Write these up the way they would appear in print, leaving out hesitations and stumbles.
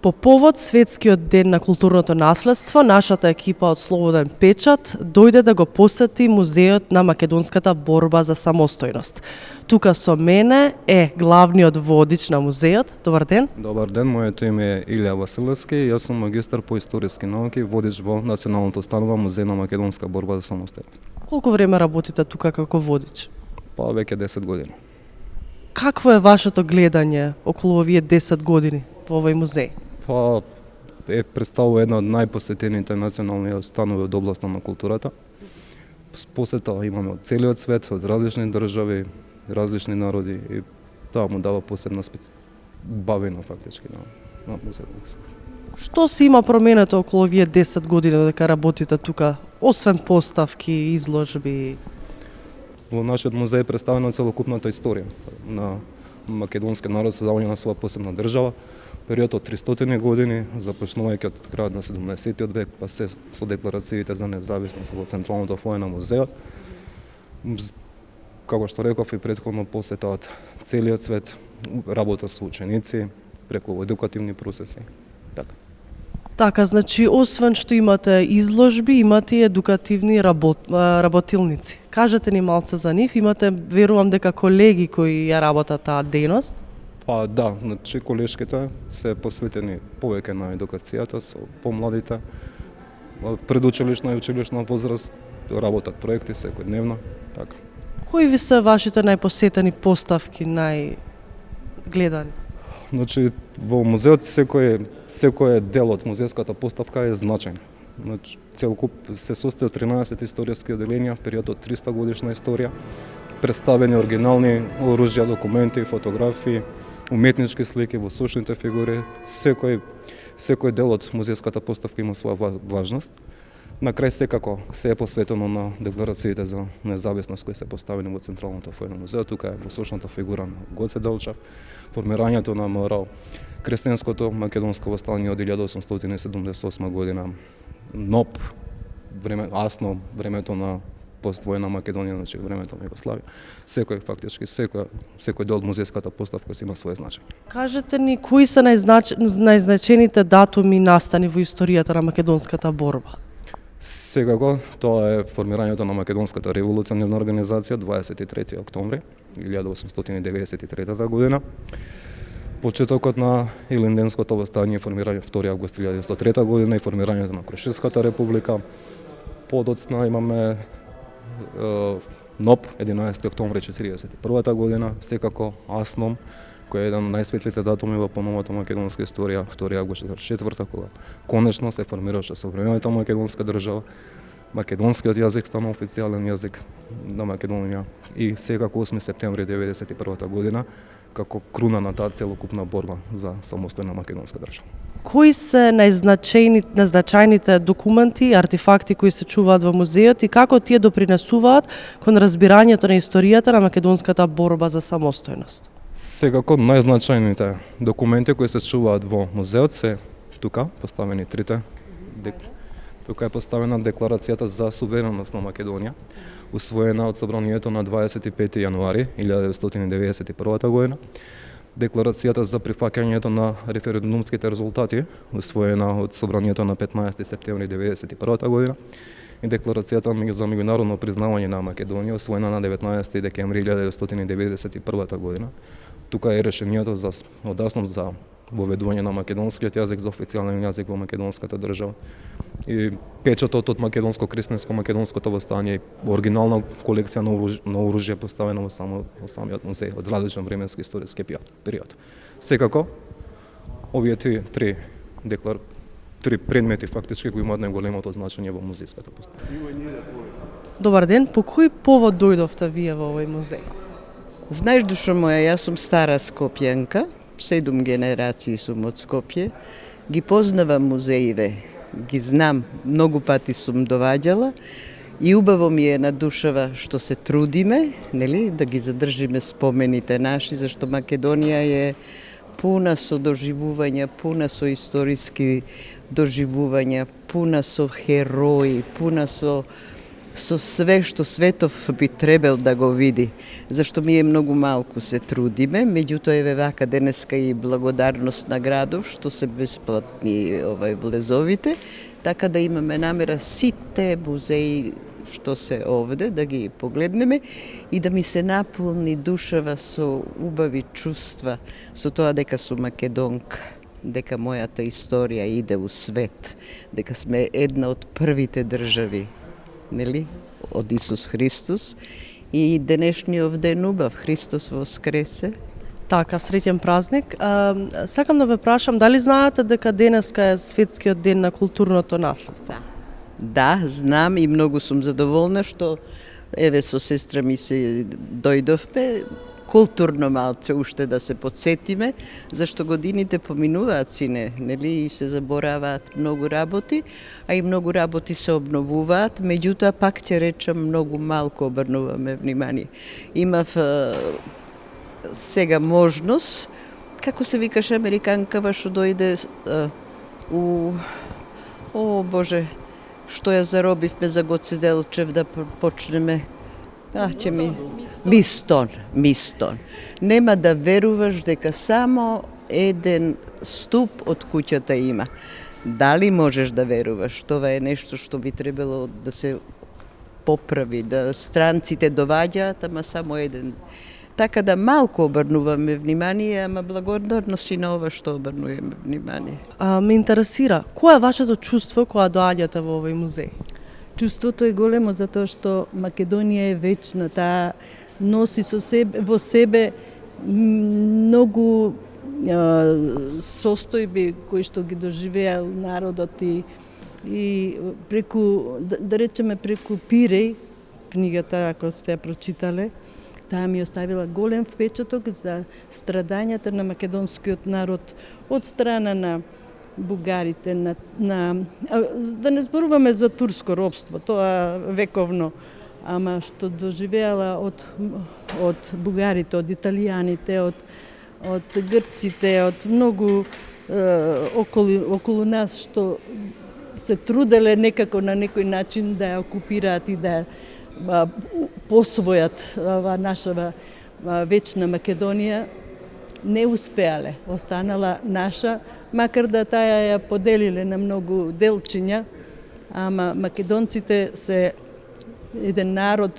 По повод Светскиот ден на културното наследство, нашата екипа од Слободен печат дојде да го посети музеот на македонската борба за самостојност. Тука со мене е главниот водич на музеот. Добар ден. Добар ден, моето име е Илија Василевски, јас сум магистар по историски науки, водич во Националната установа Музеј на македонска борба за самостојност. Колку време работите тука како водич? Па веќе 10 години. Какво е вашето гледање околу овие 10 години во овој музеј? Па представува една од најпосетените национални установи од областа на културата. Посета имаме од целиот свет, од различни држави, различни народи и тоа му дава посебна бавина фактички на музејот. Што се има променето околу овие 10 години дека работите тука, освен поставки, изложби? Во нашиот музеј е представена целокупната историја на македонскиот народ, создавање на своја посебна држава, период од 300 години, започнувајќи од крајот на 17 век, па се со декларациите за независност во централното фоје на музеот. Како што реков и претходно, посета од целиот свет, работа со ученици, преку едукативни процеси. Така, значи, освен што имате изложби, имате и едукативни работилници. Кажете ни малце за нив, имате, верувам дека колеги кои ја работат таа дејност? Па да, значи колешките се посветени повеќе на едукацијата со помладите, предучилишна и училишна возраст, работат проекти секојдневно, така. Кои ви се вашите најпосетени поставки, најгледани? Значи, во музеот секој дел од музејската поставка е значајн. Значи, целокуп се состои од 13 историски оделенија, период од 300 годишна историја, представени оригинални оружја, документи, фотографии, уметнички слики во сушните фигури. Секој дел од музејската поставка има своја важност. На крај секако се е посветено на декларациите за независност кои се поставени во централното фоје на музеот. Тука е во сушната фигура на Гоце Делчев, формирањето на МРО, крестенското македонско востание од 1878 година, НОП, Асно, времето на поствојна Македонија, значи времето на Југославија. Секој дел од музејската поставка си има свој значај. Кажете ни, кои се најзначените датуми настани во историјата на македонската борба? Секако, тоа е формирањето на Македонската револуционерна организација 23 октомври 1893 година. Почетокот на Илинденското востание, формирање 2 август 1903 година и формирањето на Крушевската република. Подоцна имаме НОП 11 октомври 1941 година, секако Асном, кој е еден од најсветлите датуми во поновата македонска историја, 2 август 1944 кога конечно се формираше современата македонска држава, македонскиот јазик стана официјален јазик на Македонија и секако 8 септември 1991 година како круна на таа целокупна борба за самостојна македонска држава. Кои се најзначајните документи, артефакти кои се чуваат во музеот и како тие допринесуваат кон разбирањето на историјата на македонската борба за самостојност? Секако најзначајните документи кои се чуваат во музеот се тука поставени трите. Тука е поставена декларацијата за сувереност на Македонија, усвоена од собранието на 25 јануари 1991 година. Декларацијата за прифаќањето на референдумските резултати, усвоена од собранието на 15 септември 1991 година. И декларацијата за меѓународно признавање на Македонија, усвоена на 19 декември 1991 година. Тука е решението одоснов за воведување на македонскиот јазик за официјален јазик во македонската држава. И печатот од македонското востание, оригинална колекција на оружје поставено во самиот музеј од различен временски историски период. Секако, овие три предмети фактички кои имаат најголемото значење во музејската поставка. Добар ден, по кој повод дојдовте вие во овој музеј? Знаеш, душо моја, јас сум стара скопјанка, 7 генерации сум од Скопје, ги познавам музеиве, ги знам, многу пати сум доваѓала и убаво ми е на душава што се трудиме, нели, да ги задржиме спомените наши, зашто Македонија е пуна со доживувања, пуна со историски доживувања, пуна со херои, пуна со со све што светов би требал да го види, зашто ние многу малку се трудиме, меѓутоа еве вака денеска и благодарност на градов што се бесплатни влезовите, така да имаме намера сите музеи што се овде да ги погледнеме и да ми се наполни душава со убави чувства, со тоа дека сум македонка, дека мојата историја иде у свет, дека сме една од првите држави, нели, од Исус Христос и денешниот ден убав, Христос воскресе. Така, среќен празник. Сакам да ве прашам, дали знаете дека денеска е светскиот ден на културното наследство? Да, знам и многу сум задоволна што еве со сестра ми се дојдовме културно малце уште да се подсетиме, зашто годините поминуваат сине, нели, и се забораваат многу работи, а и многу работи се обновуваат, меѓутоа пак ќе речам многу малку обрнуваме внимание. Имав сега можност, како се викаше американкава што дојде о Боже, што ја заробивме за Гоце Делчев да почнеме. Мистон. Нема да веруваш дека само еден ступ од куќата има. Дали можеш да веруваш? Тоа е нешто што би требало да се поправи, да странците доваѓаат, ама само еден. Така да малку обрнуваме внимание, ама благодарност и на ова што обрнуваме внимание. Ме интересира, кој е вашето чувство кога доаѓате во овој музеј? Чувството е големо затоа што Македонија е вечна, таа носи во себе многу состојби кои што ги доживеал народот и преку, да речеме преку Пиреј, книгата ако сте ја прочитале, таа ми оставила голем впечаток за страдањата на македонскиот народ од страна на бугарите, да не зборуваме за турско робство, тоа вековно, ама што доживеала од бугарите, од италијаните, од грците, од многу околу нас што се труделе некако на некој начин да ја окупираат и да посвојат наша вечна Македонија, не успеале, останала наша, макар да таа ја поделиле на многу делчиња, ама македонците се еден народ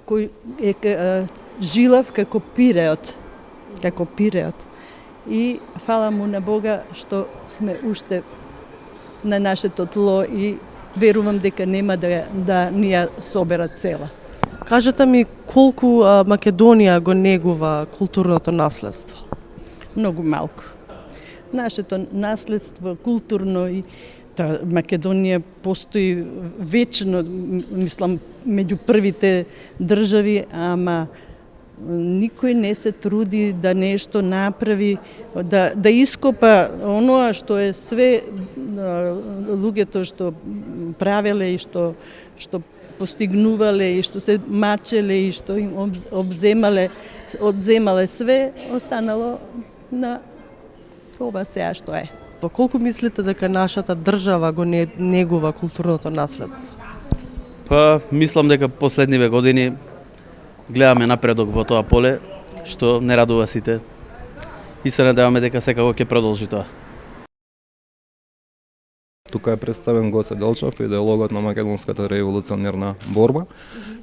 кој е жилав како пиреот. И фала му на Бога што сме уште на нашето тло и верувам дека нема да ни ја соберат цела. Кажете ми колку Македонија го негува културното наследство? Многу малку. Нашето наследство културно и Македонија постои вечно, мислам, меѓу првите држави, ама никој не се труди да нешто направи, да ископа оноа што е све луѓето што правеле и што постигнувале и што се мачеле и што им одземале све, останало на ова сега што е. Во колку мислите дека нашата држава го негува културното наследство? Мислам дека последниве години гледаме напредок во тоа поле, што не радува сите. И се надеваме дека секако ќе продолжи тоа. Тука е представен Гоце Делчев, идеологот на македонската револуционерна борба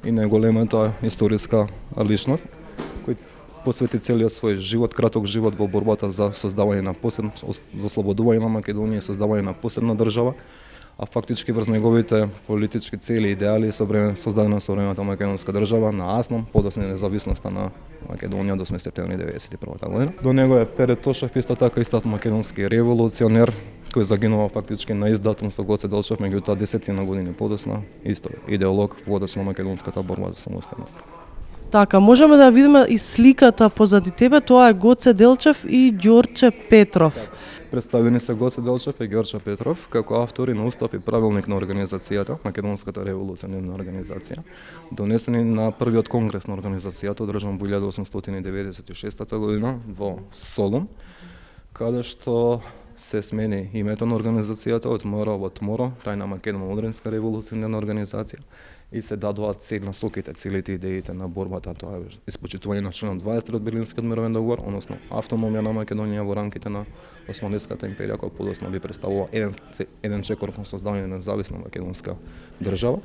и најголемата историска личност, кој посвети целиот свој живот, краток живот во борбата за создавање на за слободување на Македонија и создавање на посебна држава, а фактички врз неговите политички цели и идеали создадена современата македонска држава на Аснам, подоцна независноста на Македонија до 8 септември 1991 година. До него е Пере Тошев, исто така истат македонски револуционер, кој загинува фактички на ист датум со Гоце Делчев, меѓутоа 10 години подоцна, исто идеолог, водач на македонската борба за самостојност. Така, можеме да видиме и сликата позади тебе, тоа е Гоце Делчев и Ѓорче Петров. Представени се Гоце Делчев и Ѓорче Петров како автори на устав и правилник на организацијата, Македонската револуционерна организација, донесени на првиот конгрес на организацијата, одржан во 1896 година во Солун, каде што се смени името на организацијата од МР во ТМР, тајна Македонска револуционерна организација, и се дадоа насоките, целите идеите на борбата, тоа е испочитување на членот 20 од Берлинскиот мировен договор, односно автономија на Македонија во рамките на Османлиската империја, која подоцна би представувала еден чекор кон создавање на независна македонска држава,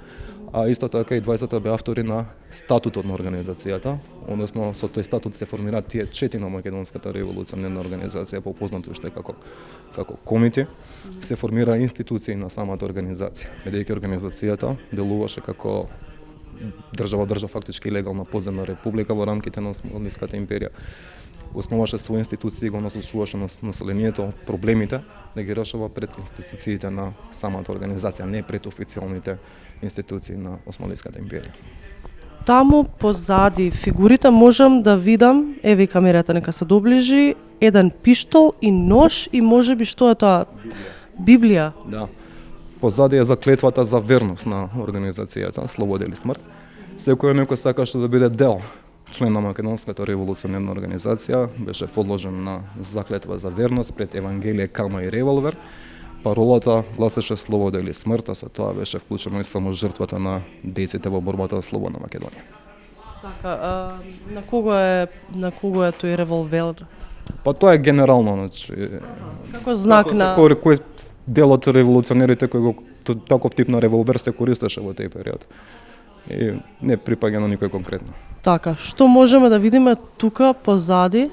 а исто така и 20 бе автори на статутот на организацијата, односно со тој статут се формираат тие 4 на македонската револуционерна организација, попознати уште како комити, се формира институции на самата организација, бидејќи организацијата делуваше како држава фактички легална подземна република во рамките на Османлиската империја. Основаше своји институции и го наслушуваше на населението проблемите да ги решава пред институциите на самата организација, не пред официјалните институции на Османлиската империја. Таму позади фигурите можам да видам, еве камерата нека се доближи, еден пиштол и нож и можеби што е тоа? Библија. Да. Позади е заклетвата за верност на организацијата Слобода или смрт. Секој некој сакаше да биде дел член на Македонската револуционерна организација, беше подложен на заклетва за верност пред Евангелие, кама и револвер. Паролата гласеше Слобода или смрт, а со тоа беше вклучено и само жртвата на деците во борбата за слободна Македонија. Така, на кого е тој револвер? Па тоа е генерално, значи Како знак на кој дел од револуционерите кој го таков тип на револвер се користеше во тој период. И не припаѓа на никој конкретно. Така, што можеме да видиме тука позади?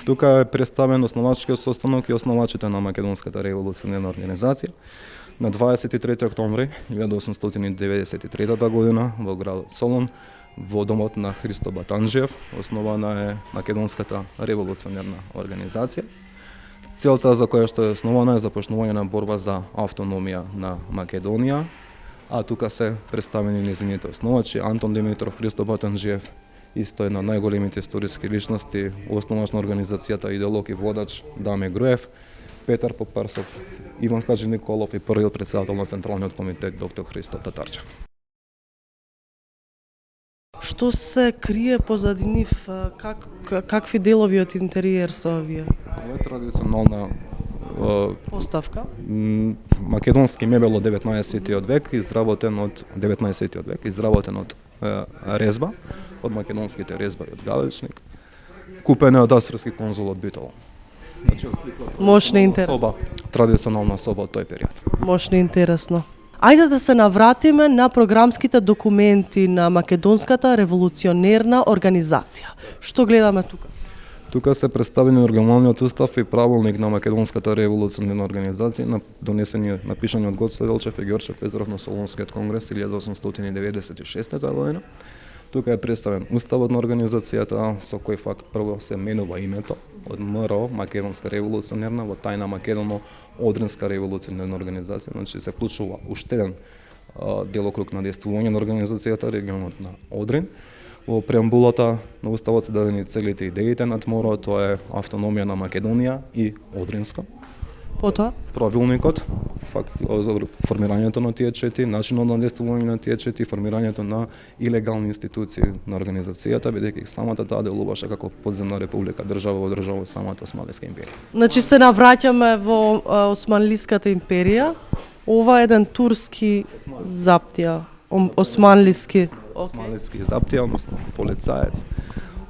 Тука е представен основачкиот состанок и основачите на Македонската револуционерна организација. На 23 октомври 1893 година во градот Солун, во домот на Христо Батанџиев, основана е Македонската револуционерна организација. Целта за која што е основана е започнување на борба за автономија на Македонија, а тука се представени незините основачи Антон Димитров, Христо Батанџиев, исто една најголемите историски личности, основач на организацијата, идеолог и водач Даме Груев, Петар Попарсов, Иван Хаджи Николов и првиот претседател на Централниот комитет доктор Христо Татарчев. Што се крие позади нив? Какви делови од интериер се овие? Ова е традиционална Поставка? македонски мебел од 19 век, изработен од 19 век, изработен од резба, од македонските резбари од Галичник, купен е од австрийски конзул од Битола. Значи, Мощно интересно. Традиционална соба од тој период. Мощно интересно. Ајде да се навратиме на програмските документи на Македонската револуционерна организација. Што гледаме тука? Тука се представени оригиналниот устав и правилник на Македонската револуционерна организација, донесени напишани од Гоце Делчев и Ѓорче Петров на Солунскиот конгрес 1896 година. Тука е представен уставот на организацијата, со кој факт прво се менува името од МРО, Македонска револуционерна, во тајна Македоно Одринска револуционерна организација, значи се вклучува уште еден делокруг на действување на организацијата, регионот на Одрин. Во преамбулата на уставот се дадени целите и идеите над МРО, тоа е автономија на Македонија и Одринска. Потоа? Правилникот, за формирањето на тие чети, начинот на действување на тие чети, формирањето на илегални институции на организацијата, бидејќи самата таа делуваше како подземна република, држава во држава во самата Османлиска империја. Значи се навраќаме во Османлиската империја. Ова е еден турски заптија, османлиски. Османлиски заптија, односно полицаец.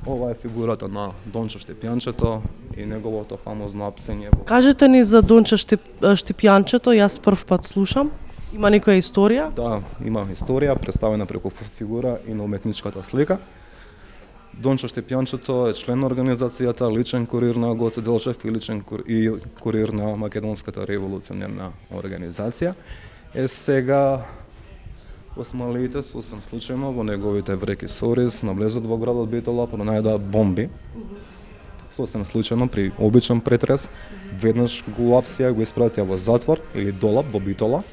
Ова е фигурата на Дончо Штепјанчето и неговото фамозно апсење. Кажете ни за Дончо Штепјанчето, јас прв пат слушам. Има некоја историја? Да, има историја, представена преку фигура и на уметничката слика. Дончо Штепјанчето е член на организацијата, личен курир на Гоце Делчев и личен курир на Македонската револуционерна организација. Сега османлиите сосем случајно во неговите вреки Сорис навлезат во градот Битола, пронајдоа бомби. Сосем случајно при обичен претрес, веднаш го апсија, го испратија во затвор или долап во Битола.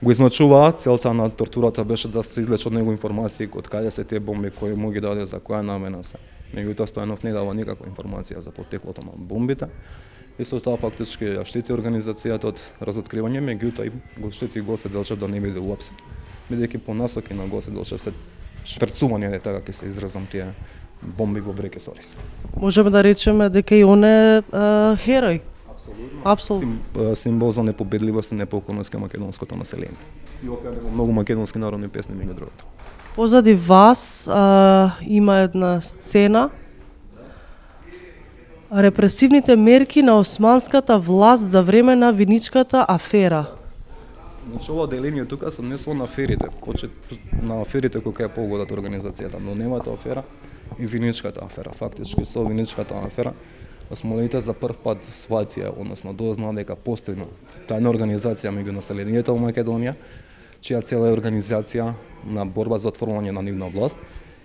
Го измачуваа, целта на тортурата беше да се извлечат од него информации од каде се тие бомби, кој му ги даде, за која намена се. Меѓутоа Стојанов не дава никаква информација за потеклото на бомбите. И со тоа фактички ја штити организацијата од разоткривање, меѓутоа и го штити Гоце Делчев да не биде уапсен. Бидејќи по насоки на Гоце Делчев се шверцување, така ќе се изразам, тие бомби во вреке Сорис. Можеме да речеме дека и он е херој. Апсолутно. Символ за непобедливост и непокорност кај македонското население. И опет многу македонски народни песни меѓу другото. Позади вас има една сцена. Репресивните мерки на османската власт за време на виничката афера. Значи ова деление тука се однесува на аферите, на аферите кои ја погодат организацијата, но немата афера и виничката афера. Фактички со виничката афера османите за прв пат сватија, односно дознаа дека постои тајна организација меѓу населението во Македонија, чија цела е организација на борба за отфрлање на нивна власт,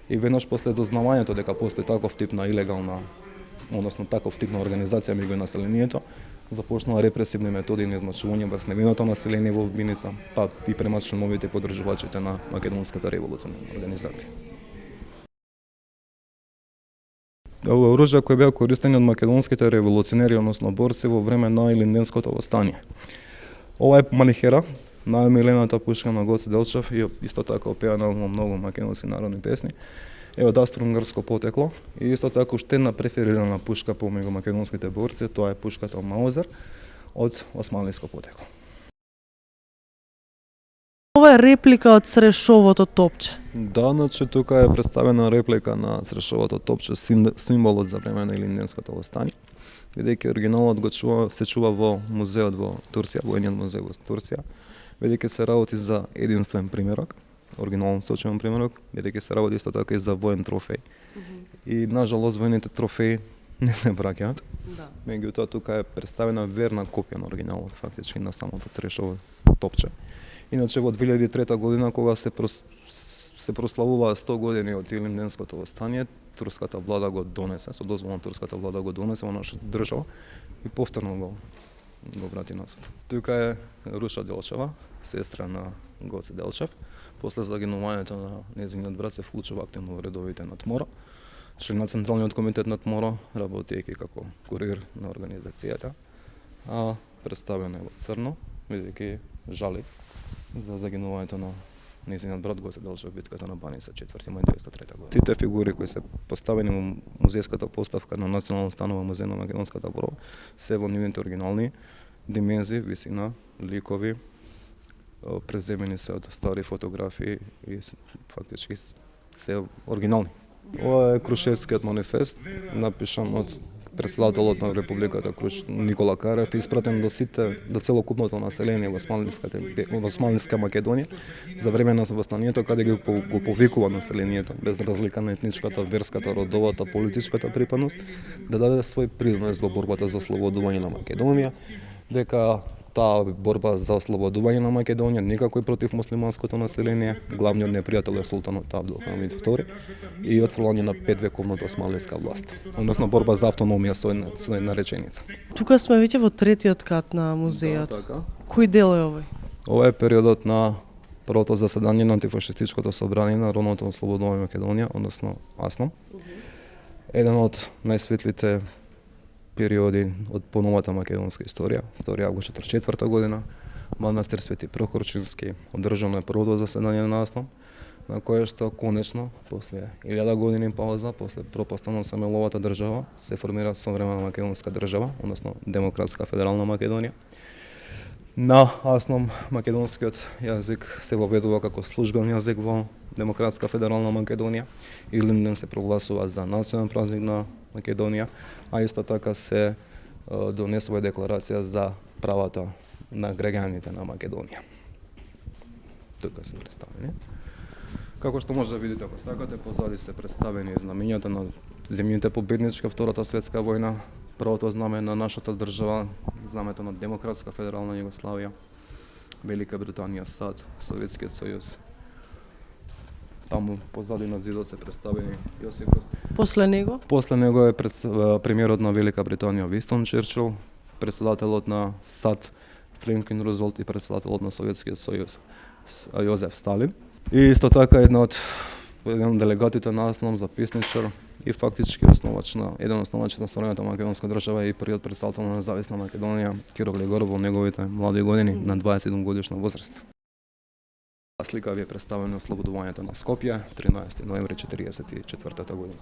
и веднаш после дознавањето дека постои таков тип на илегална, односно таков тип на организација меѓу населението, започнаа репресивни методи на измачување врз невиното население во Виница, па и према членовите и поддржувачите на македонската револуционарна организација. Ова оружја кои беа користени од македонските револуционери, односно борци во време на Илинденското восстание. Ова е манихера, најомилената пушка на Гоце Делчев и исто така опеана во многу македонски народни песни. Е од австро-унгарско потекло и исто така уште една преферирана пушка помеѓу македонските борци, тоа е пушката Маузер од османлиско потекло. Ова е реплика од Црешовото топче. Да, значи тука е представена реплика на Црешовото топче, символот за време на Илинденското восстание. Бидејќи оригиналот се чува во музеот во Турција, воениот музеј во Турција, бидејќи се работи за единствен примерок, оригинално сочуван примерок, бидејќи се работи исто така и за воен трофеј. И нажалост воените трофеи не се враќаат. Да. Меѓутоа тука е представена верна копија на оригиналот, фактички на самото Црешово топче. Иначе во 2003 година кога се прославуваа 100 години од Илинденското восстание, турската влада го донесе, со дозвола на турската влада го донесе во нашата држава и повторно го врати назад. Тука е Руша Делчева, сестра на Гоце Делчев. После загинувањето на нејзиниот брат се вклучува активно во редовите на ТМОРО. Член на Централниот комитет на ТМОРО, работејќи како курир на организацијата, а представена е во црно, бидејќи жали за загинувањето на нејзиниот брат Гоце Делчев битката на Баница 4 мај 1903 година. Сите фигури кои се поставени во музејската поставка на Национална станова музеј на македонската борба се во нивните оригинални димензии, висина, ликови, преземени се од стари фотографии и фактички се оригинални. Ова е Крушевскиот манифест, напишан од председателот на Републиката Никола Карев, испратен до целокупното население во Османлиска Македонија за време на восстанието, каде го повикува населението без разлика на етничката, верската, родовата, политичката припадност, да даде свој принос во борбата за ослободување на Македонија, дека таа борба за ослободување на Македонија никако против муслиманското население, главниот непријател е султанот Абдулхамид II и отфрлање на 5-вековната османлиска власт, односно борба за автономија со една реченица. Тука сме веќе во третиот кат на музејот. Да, така. Кој дел е овој? Ова е периодот на првото заседање на антифашистичкото собрание на Народното ослободување Македонија, односно АСНОМ. Еден од најсветлите периоди од поновата македонска историја, 2 август 1944 година, манастир Свети Прохорчински одржано е првото заседање на АСНОМ, на кое што конечно, после 1000 години пауза, после пропаста на Самеловата држава, се формира современа македонска држава, односно Демократска федерална Македонија. На АСНОМ македонскиот јазик се воведува како службен јазик во Демократска федерална Македонија. Илинден се прогласува за национален празник на Македонија, а исто така се донесува декларација за правата на граѓаните на Македонија. Тука се представени. Како што може да видите ако сакате, позади се представени знамењата на земјите победнички во Втората светска војна, првото знаме на нашата држава, знамето на Демократска федерална Југославија, Велика Британија, САД, Советскиот сојуз. Таму позади на зидот се представени Јосип Брз. После него? После него е премиерот на Велика Британија Винстон Черчил, председателот на САД Франклин Рузвелт и председателот на Советскиот сојуз Јозеф Сталин. И исто така еден од делегатите на АСНОМ, записничар и фактички еден основач на современата македонска држава и првиот председател на независна Македонија Киро Глегоров во неговите млади години на 27 годишна возраст. Слика ви е представена ослободувањето на Скопје 13 ноември 1944 година.